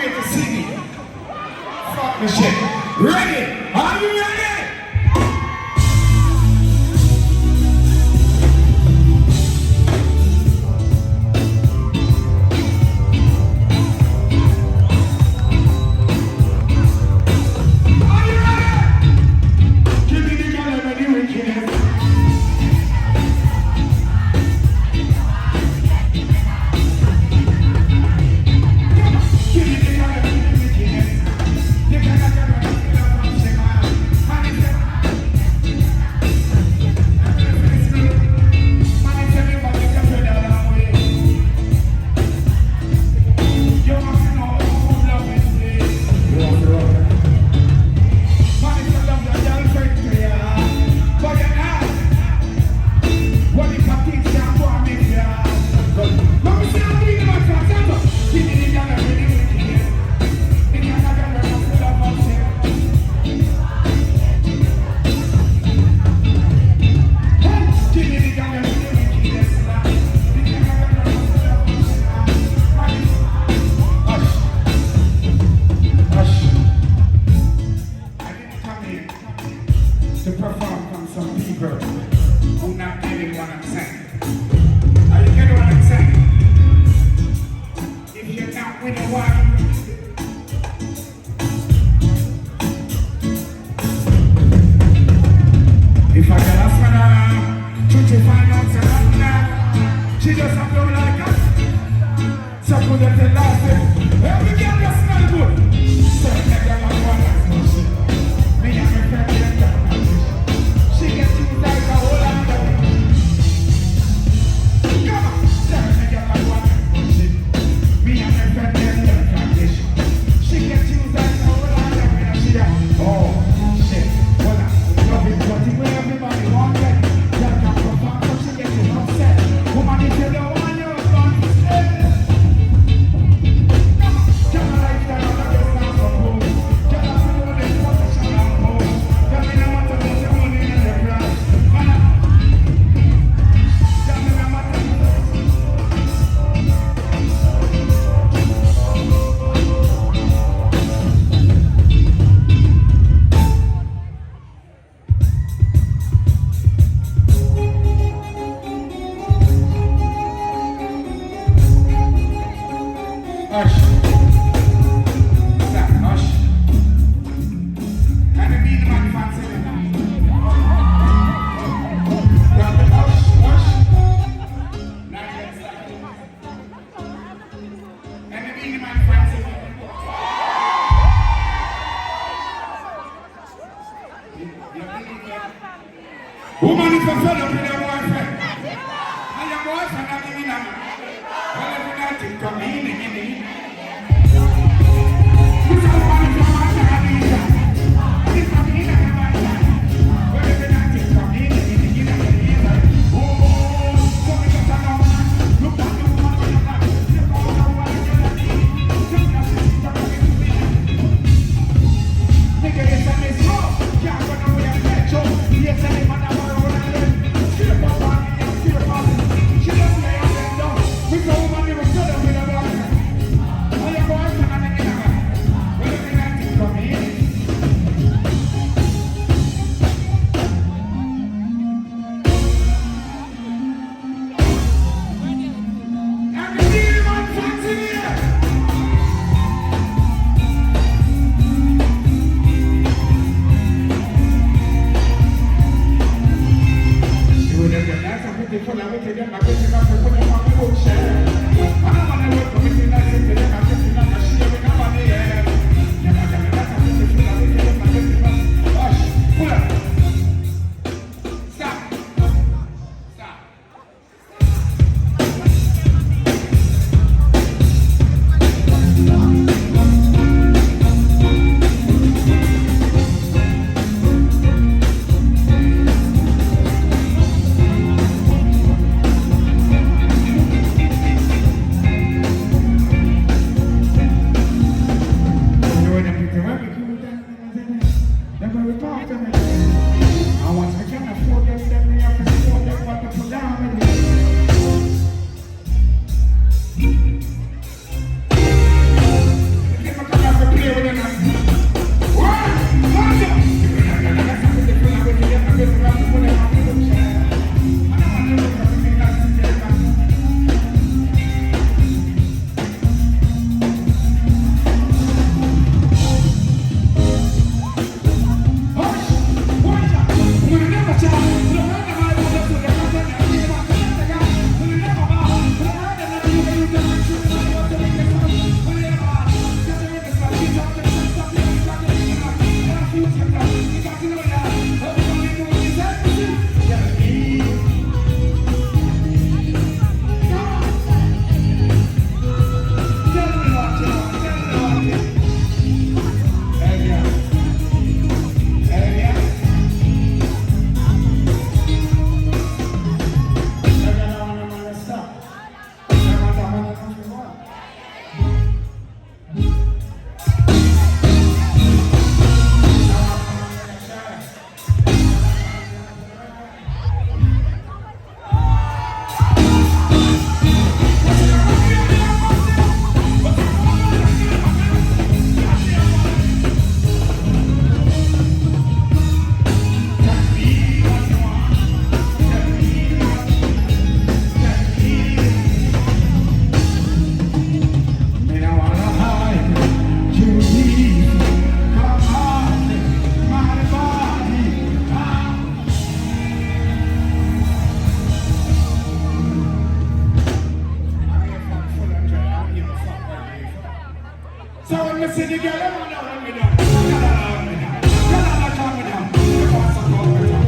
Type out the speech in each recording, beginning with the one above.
here to see me. Fuck the shit. Ready? Are you ready? Woman is a fed up with your boyfriend. And your boyfriend not giving up. Well, if you're not think of me, Yes, So when you see the girl, you want to hold me down. You gotta hold me down. You gotta calm me down. You want some hold me down.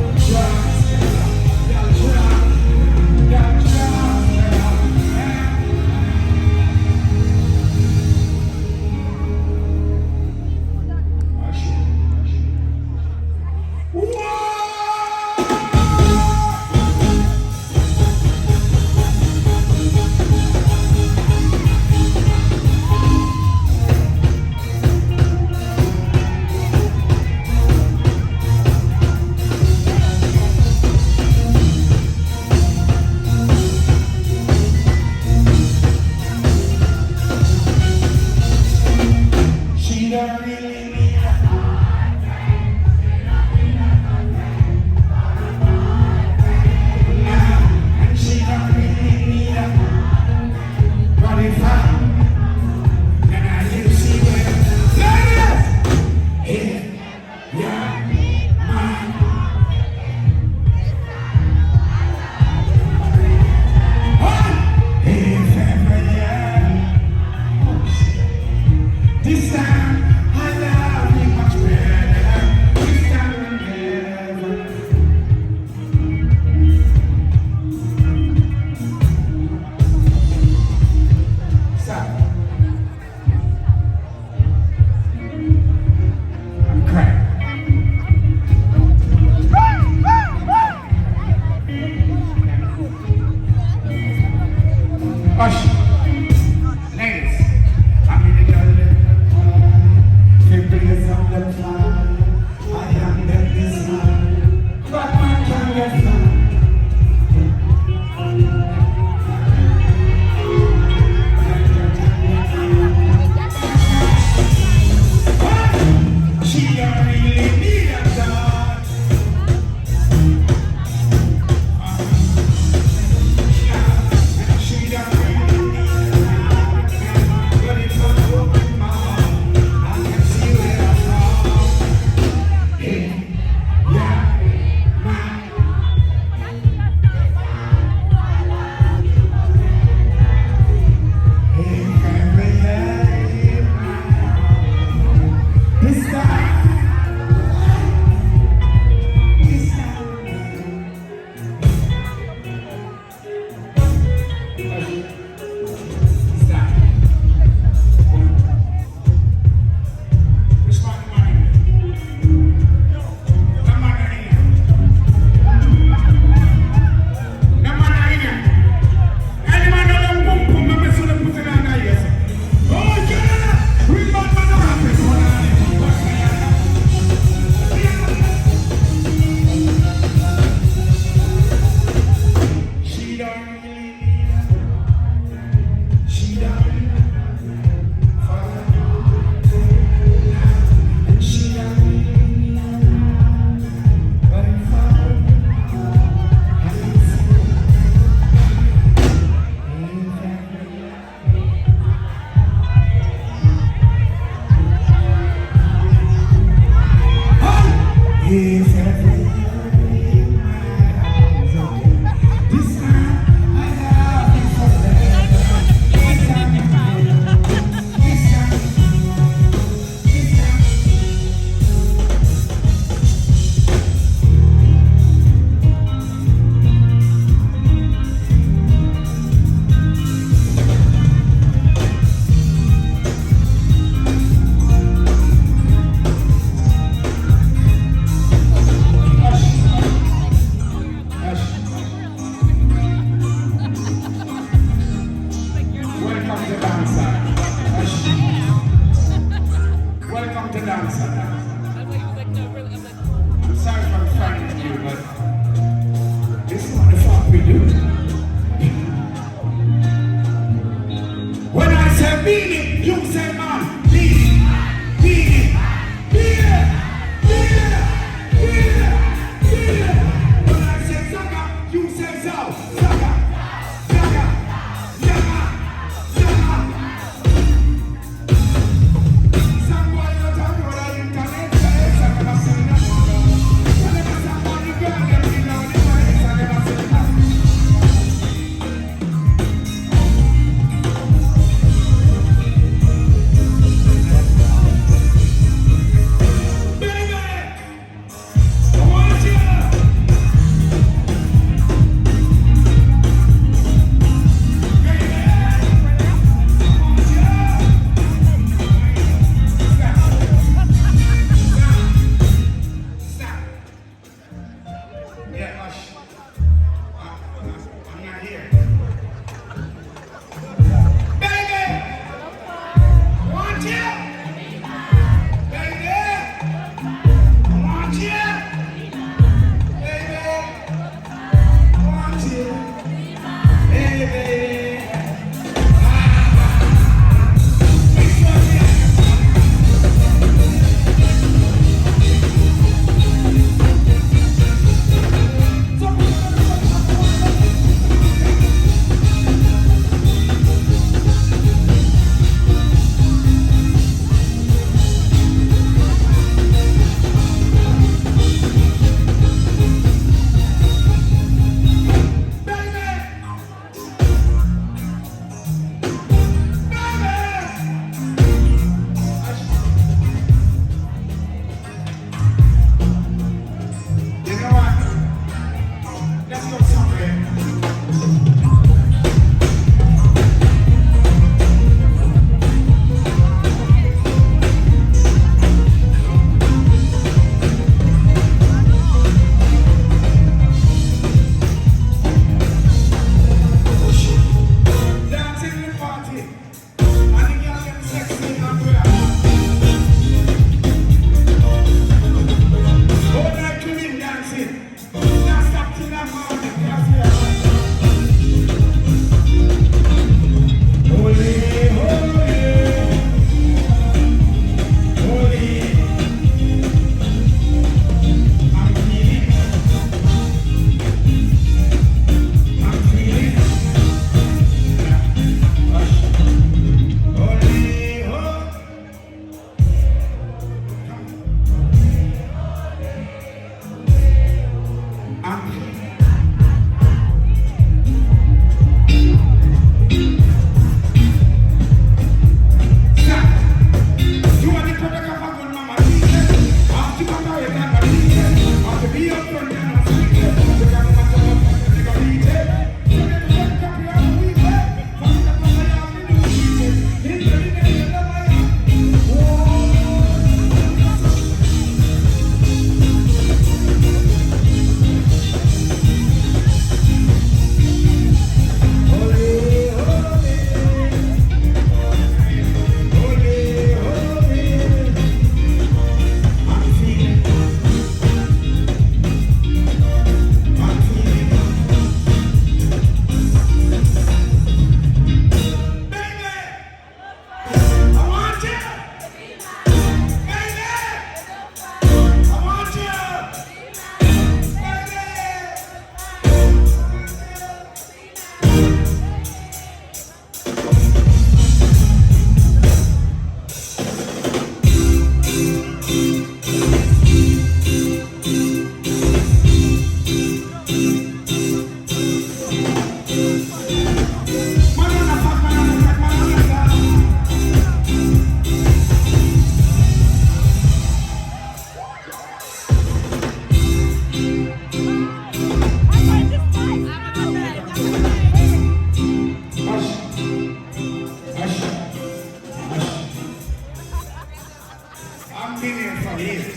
I've been here for years.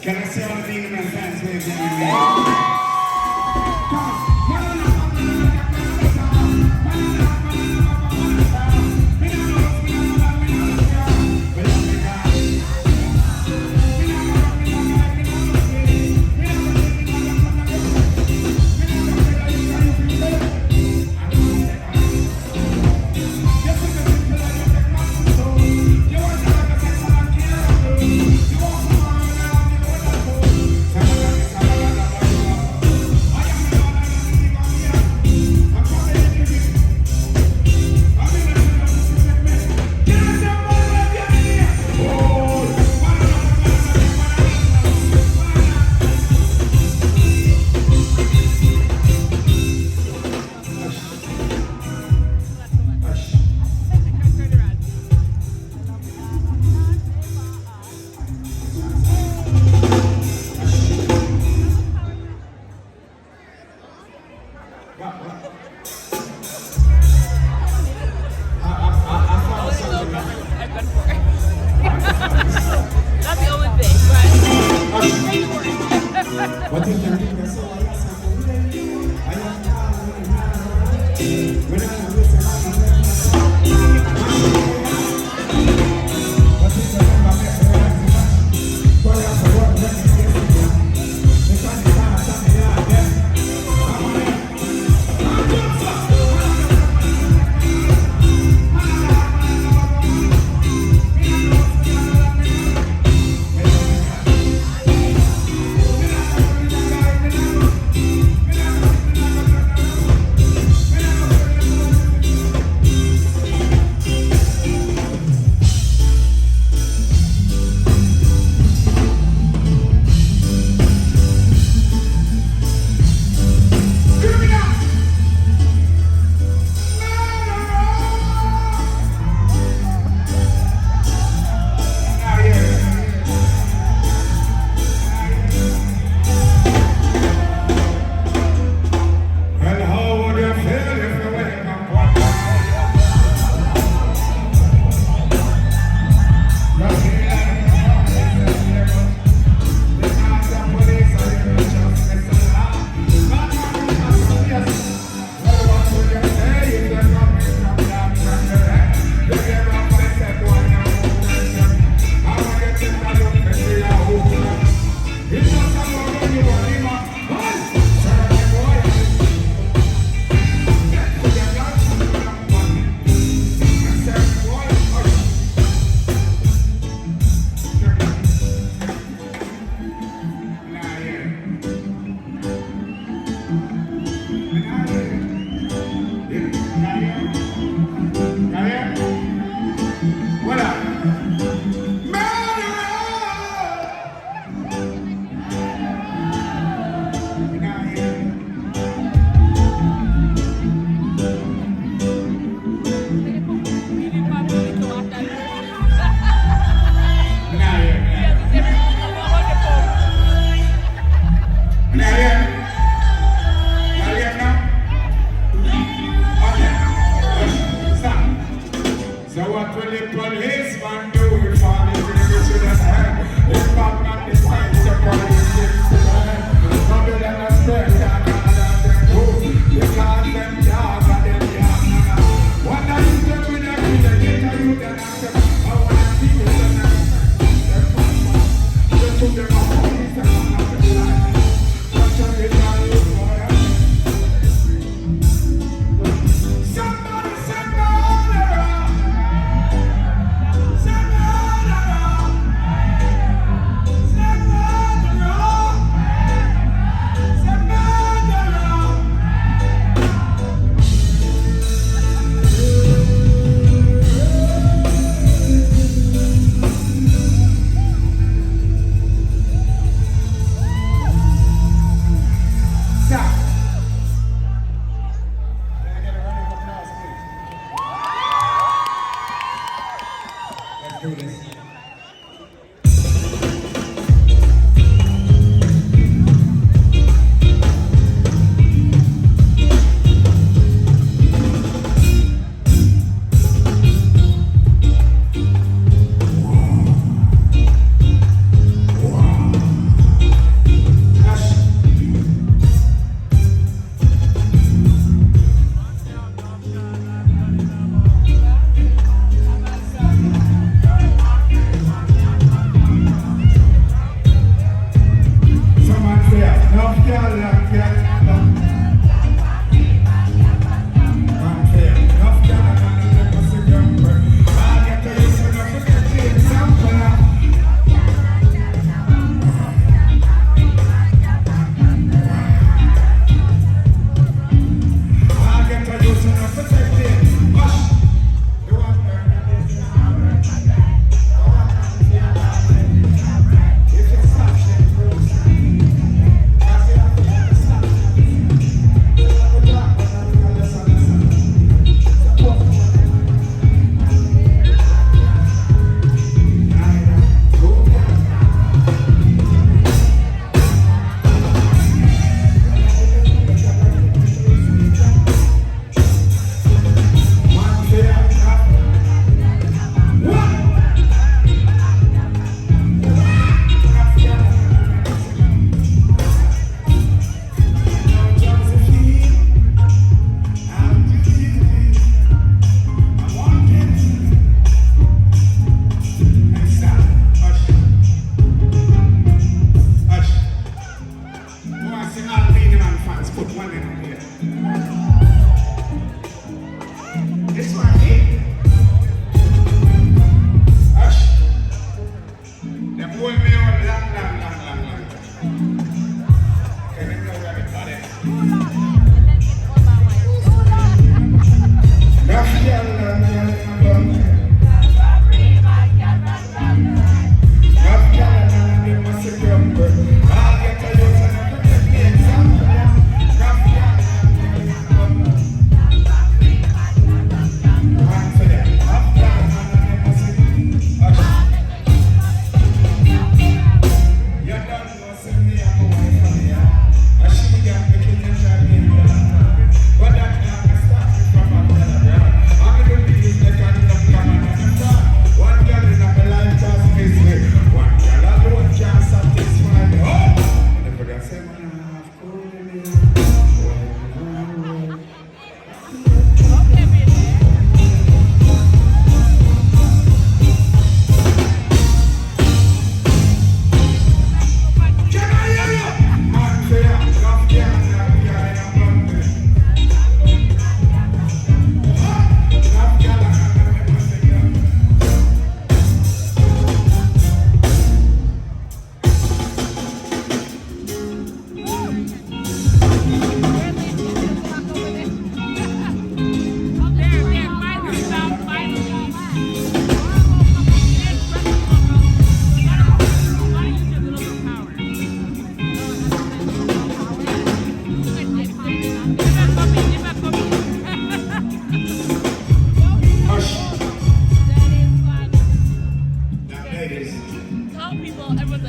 Can I see all the Beenie Man fans wave their hand?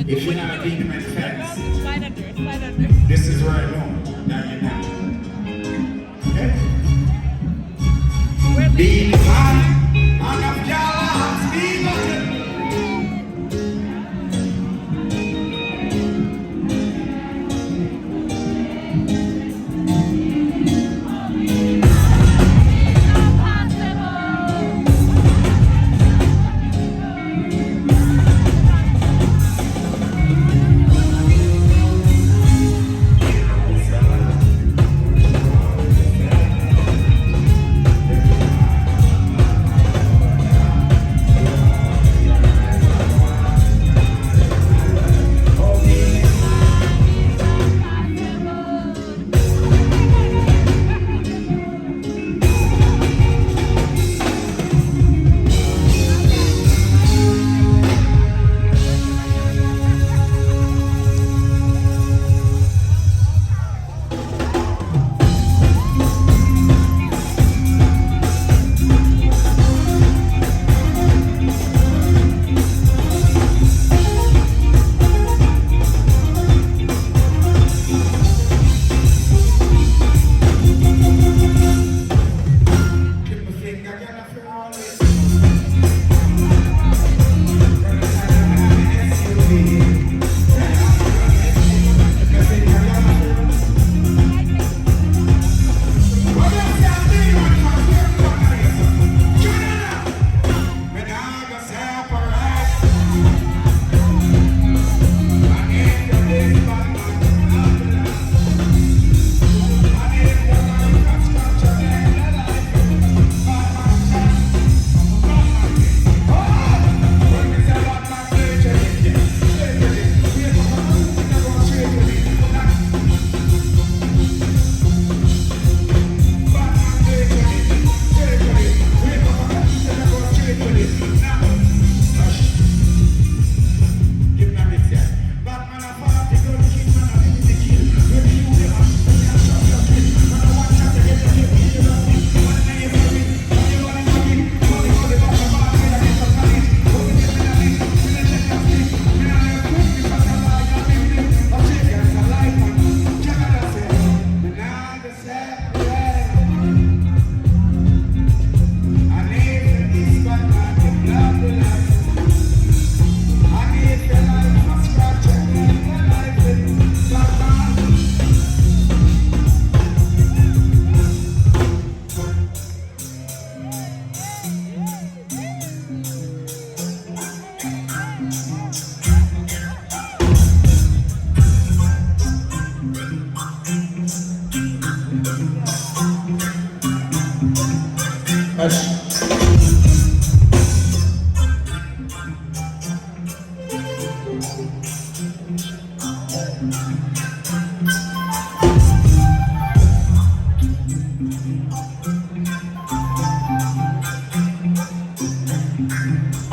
If you're not a Beenie Man fans, this is where I know that you're not. Okay? Beenie Man, man of God's people.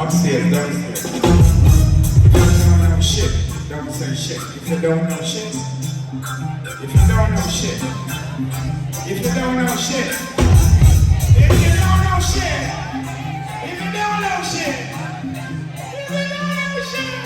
Upstairs, downstairs. If you don't know shit, don't say shit. If you don't know shit, if you don't know shit, if you don't know shit, if you don't know shit, if you don't know shit, if you don't know shit.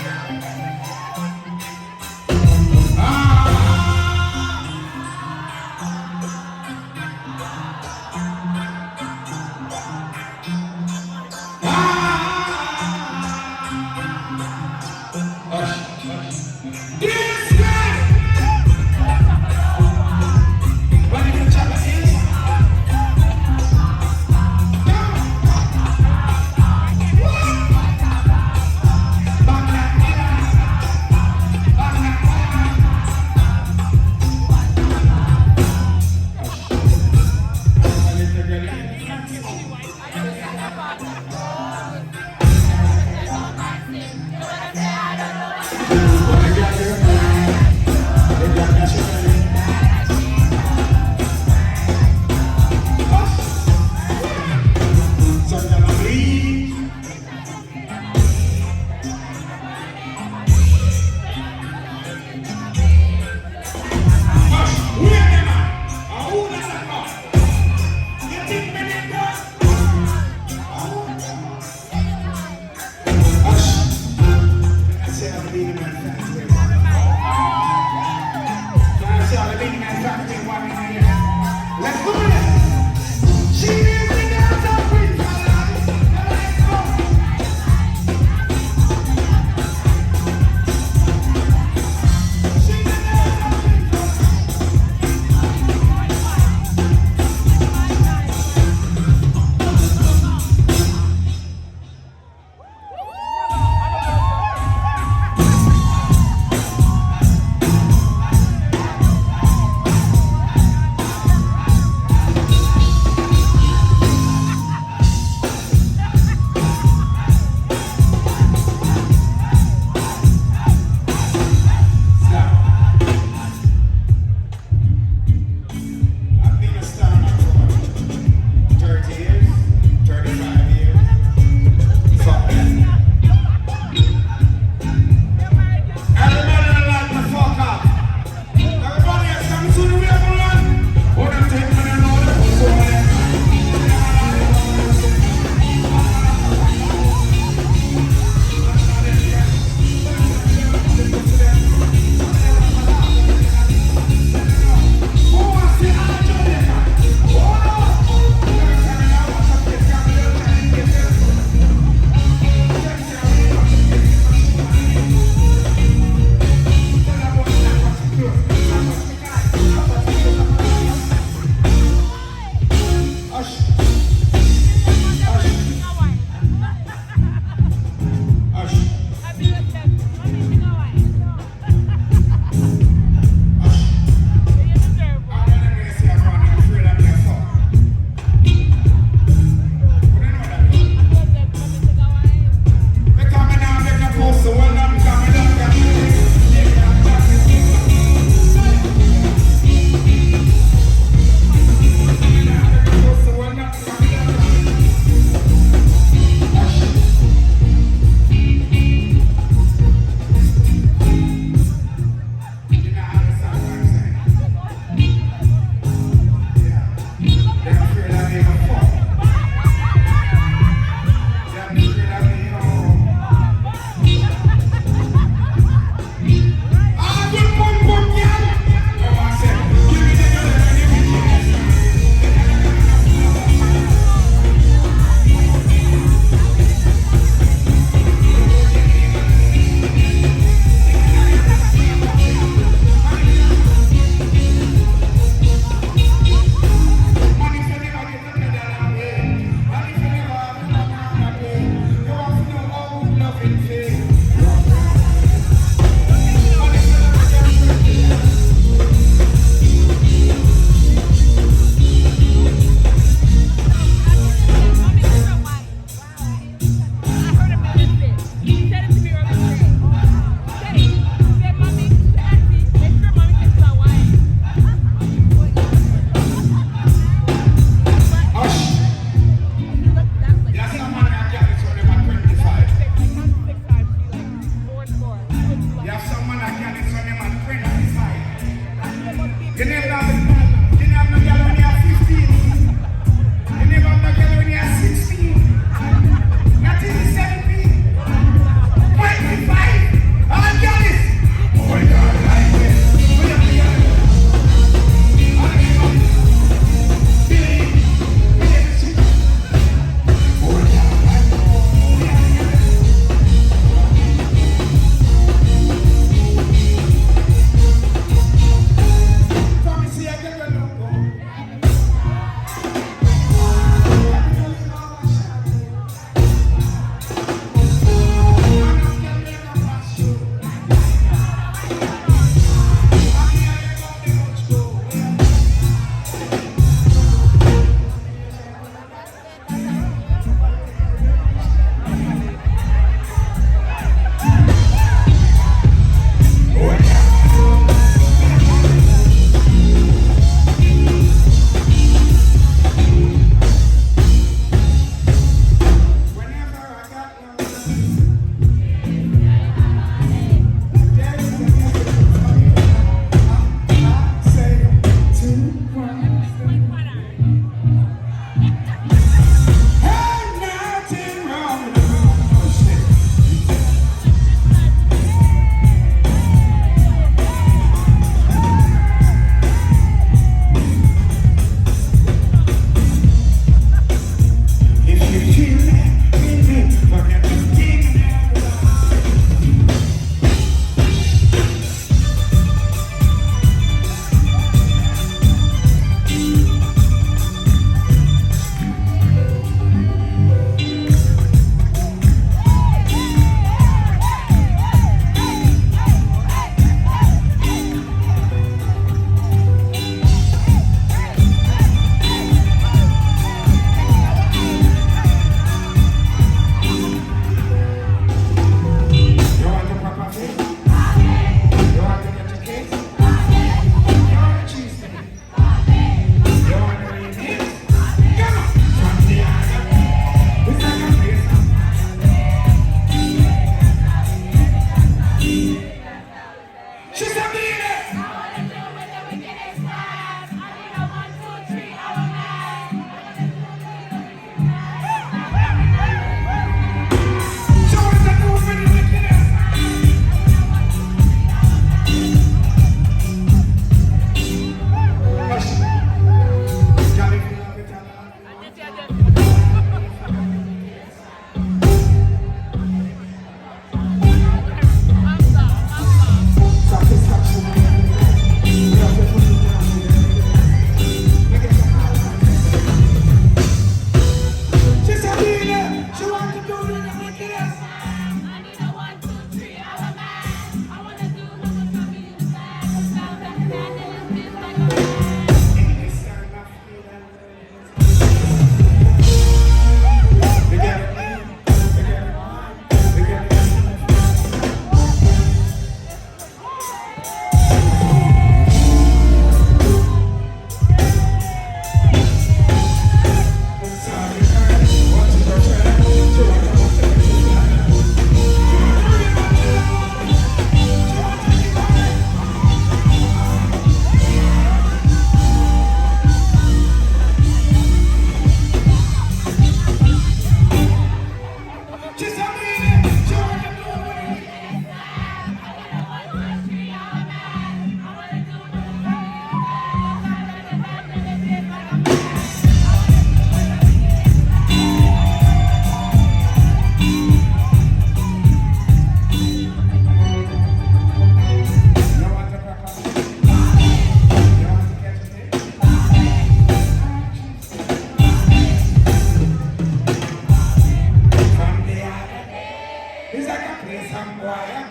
some choir.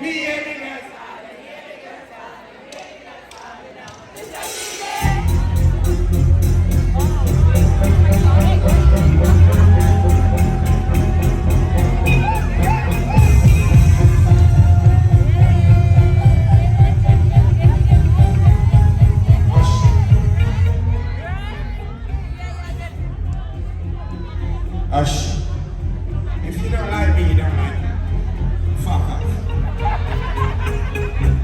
Me hear the girls. Hush. If you don't like me, you don't like me. Fuck off.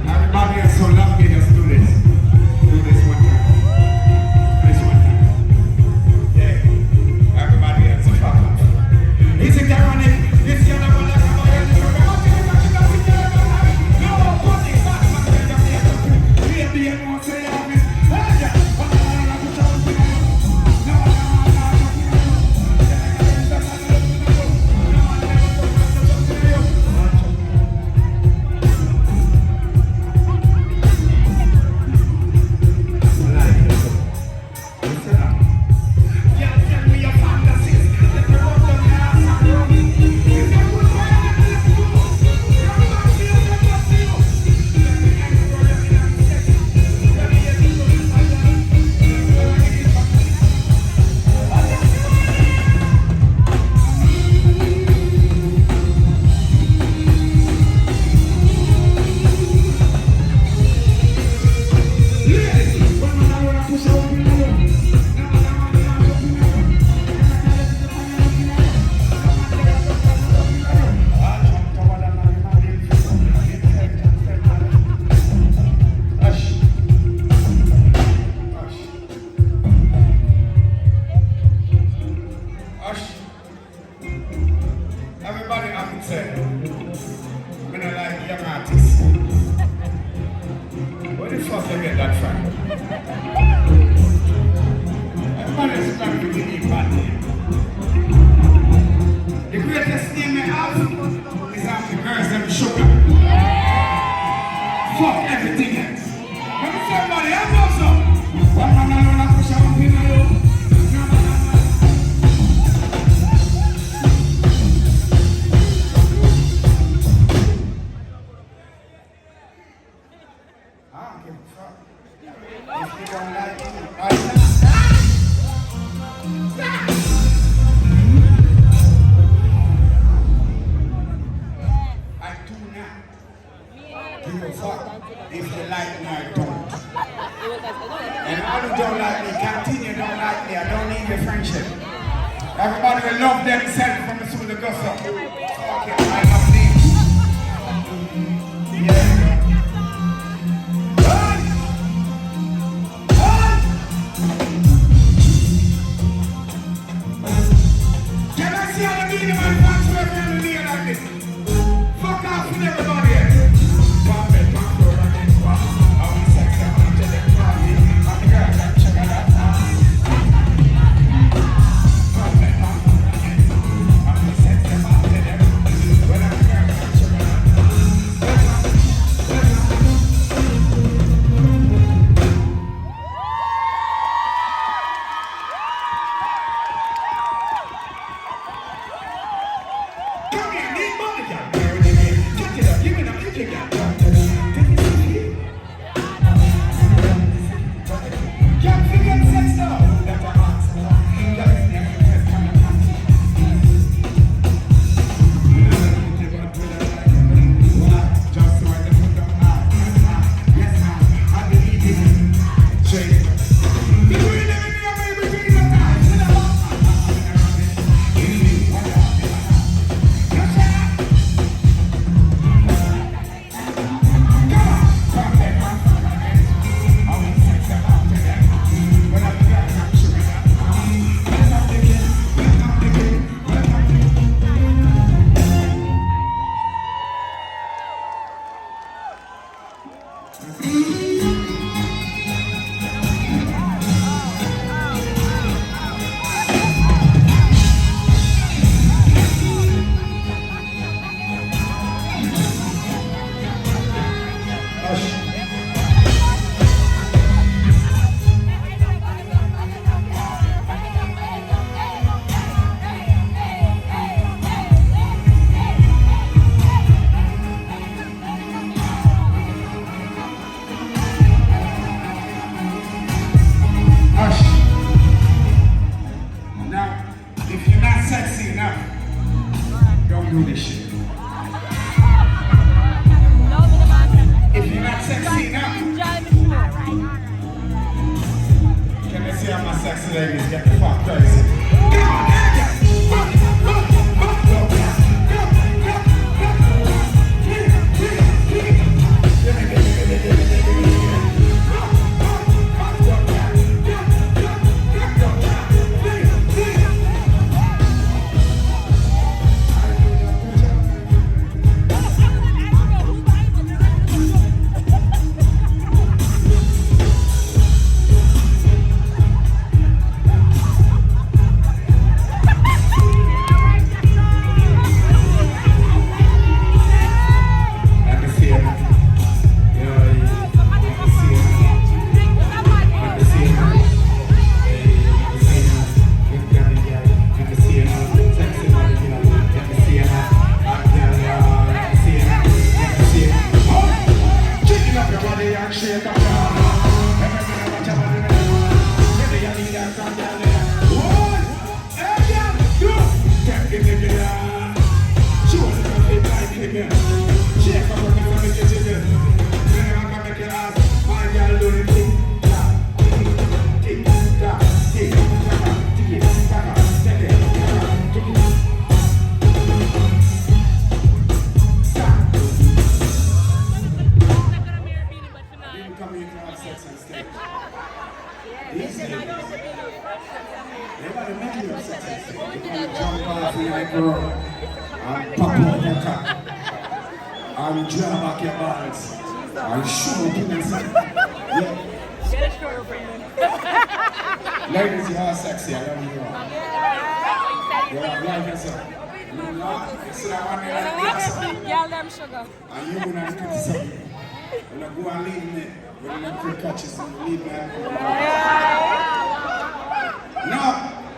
Everybody else so love me, just do this. Do this one time. This one time. Yeah. Everybody else, fuck off. Is it ironic? This girl I wanna come out and do no, put it back, man. Baby, you won't say I'm in. Everybody have it said, we don't like young artists. Where the fuck they get that from? Everybody's trying to give me a bad name. The greatest name I have is after girls and sugar. Fuck everything else. Let me say everybody, I'm also. One man alone, I push out in my if you like me or don't. And all who don't like me, continue don't like me, I don't need your friendship. Everybody will love themselves from the soul of gossip. Okay, I love these. Yeah. Can I see all the Beenie Man fans who are family like this? Fuck off with everybody else. do this shit. If you're not sexy enough, can I see how my sexy ladies get the fuck crazy? And jam back your balls. And show up in the sun. Yeah. Get a shorter friend. Ladies, you are sexy. I love you all. You like yourself. You see that one there? Yeah, them sugar. And you gonna have to do something. When I go and leave me, when I quick catches and leave me. No,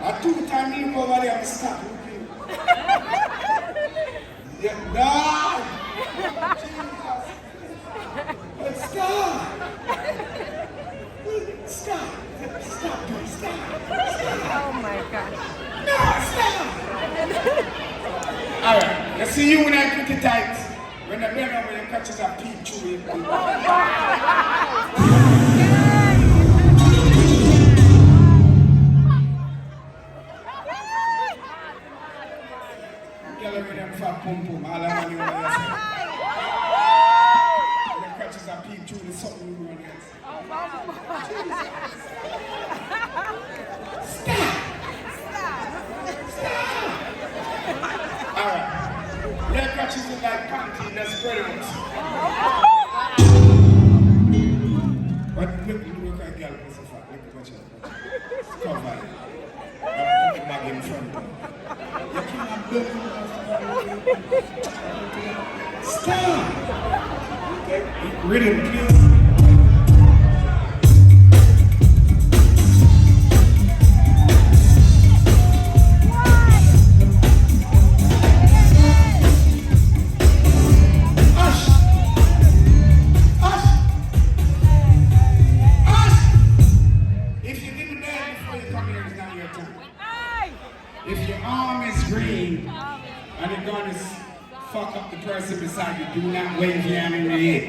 I took time to leave over there and stop looking. Yeah, no! Stop! Stop! Stop, please, stop! Oh my gosh. No, stop! Alright, let's see you when I put it tight. When the man over there catches a peep through it. Tell them them fat pum pum, all I want you to say. When the catches a peep through the something you want to say. Alright. Their catches look like panty that's spread out. But look at girl, what's the fuck? Look at you. Cover it. I'm back in front of you. Stop! Okay. Rhythm, please. If your arm is green and the gun is fuck up the person beside you, do not wave your hand in the air.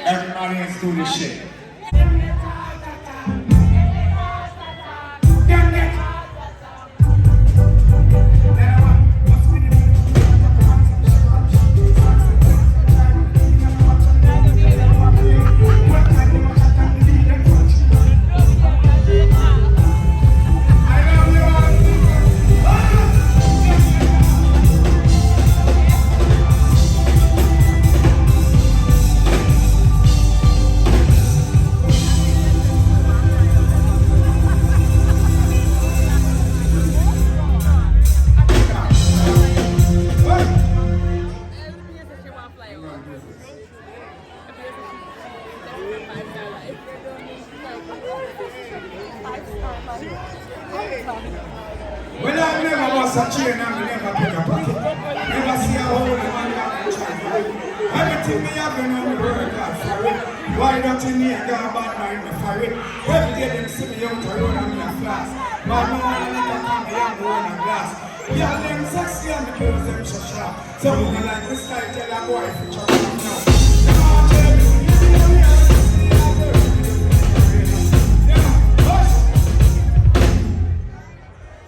Everybody else do this shit. Well, I've never was a chain and I never pick a pocket. Never see a hole in my life. Everything me have been on the work hard for it. Why don't you need a bad mind me for it? Every day them see me out the road and me a flash. But no one in the come me and go on a glass. Yeah, them sexy and the clothes them so So you know, like this guy tell a boy for chop him now. Come on, Jay.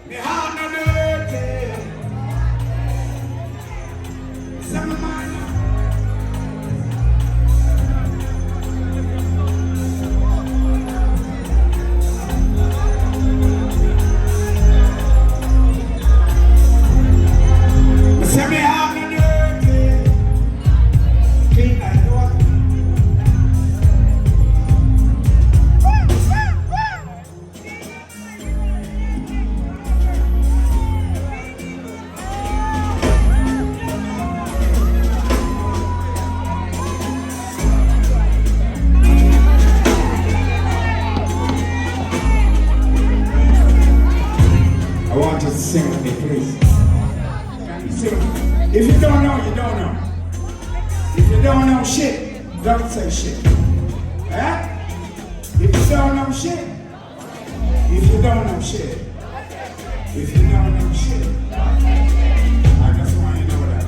Me heart no dirty. Some of mine. Say me heart no dirty. Clean like water. I want you to sing with me, please. Sing. If you don't know, you don't know. If you don't know shit, don't say shit. Eh? If you don't know shit, if you don't know shit, if you don't know shit, I just want you to know that.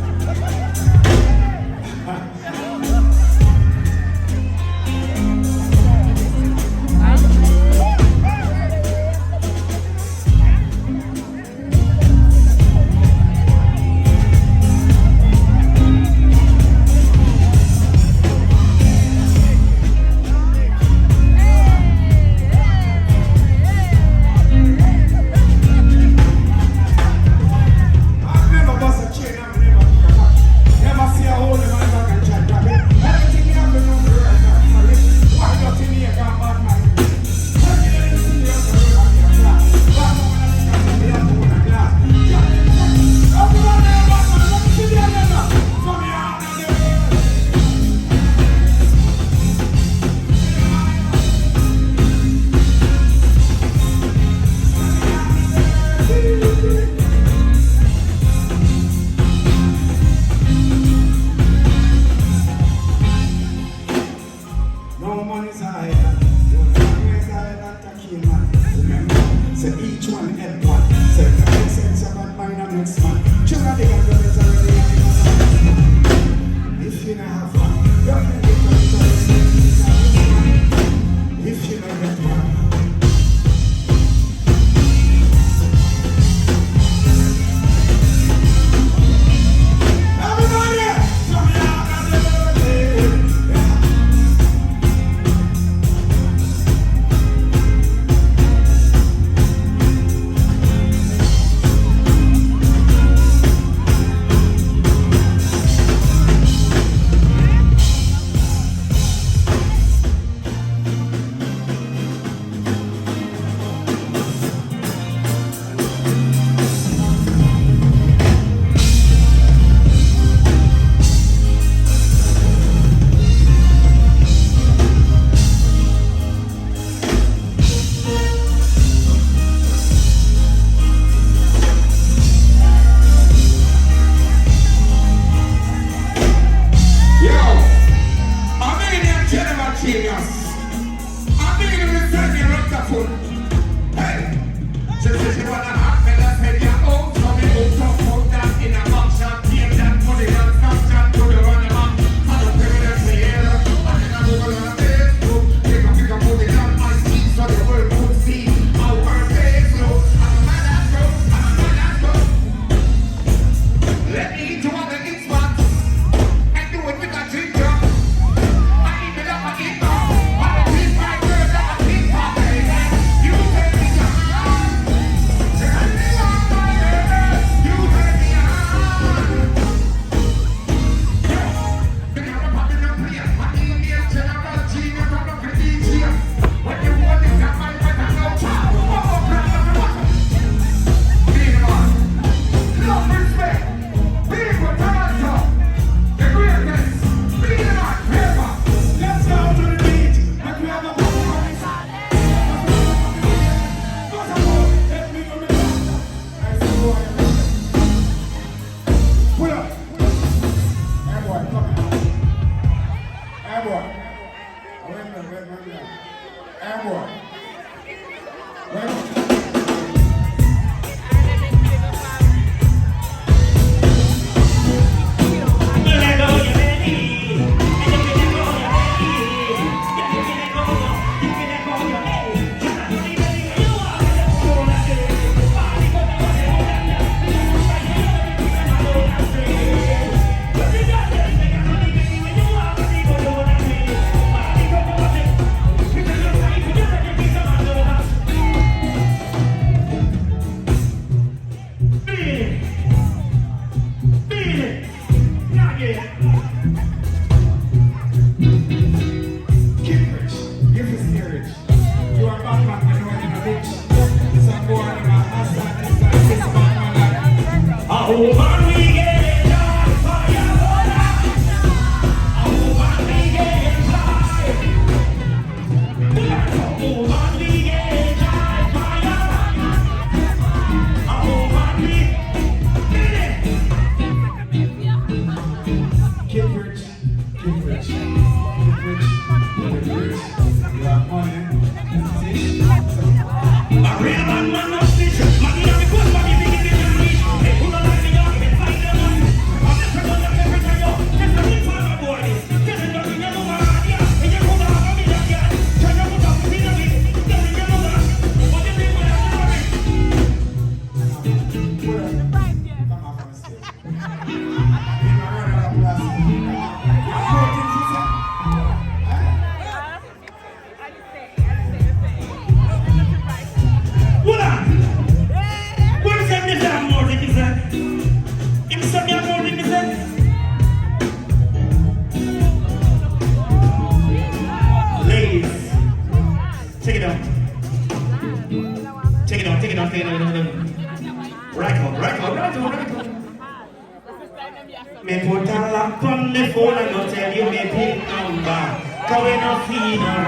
Me put a lock on the phone and go tell you me pick number. Cause we no see her.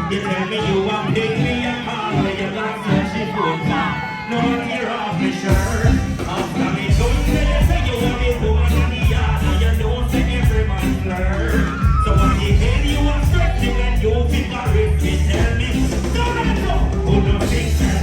You tell me you want pick me a call when you got such a phone call. No tear off me shirt. After me don't tell you say you want me woman in the yard and you don't say every man flirt. So when the hell you are stretching and you figure it, me tell me don't let go. Who don't think that?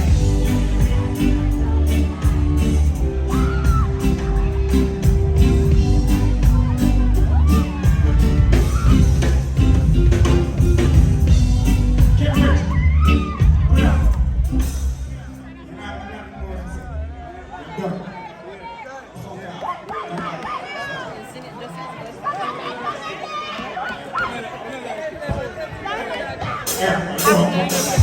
Yeah,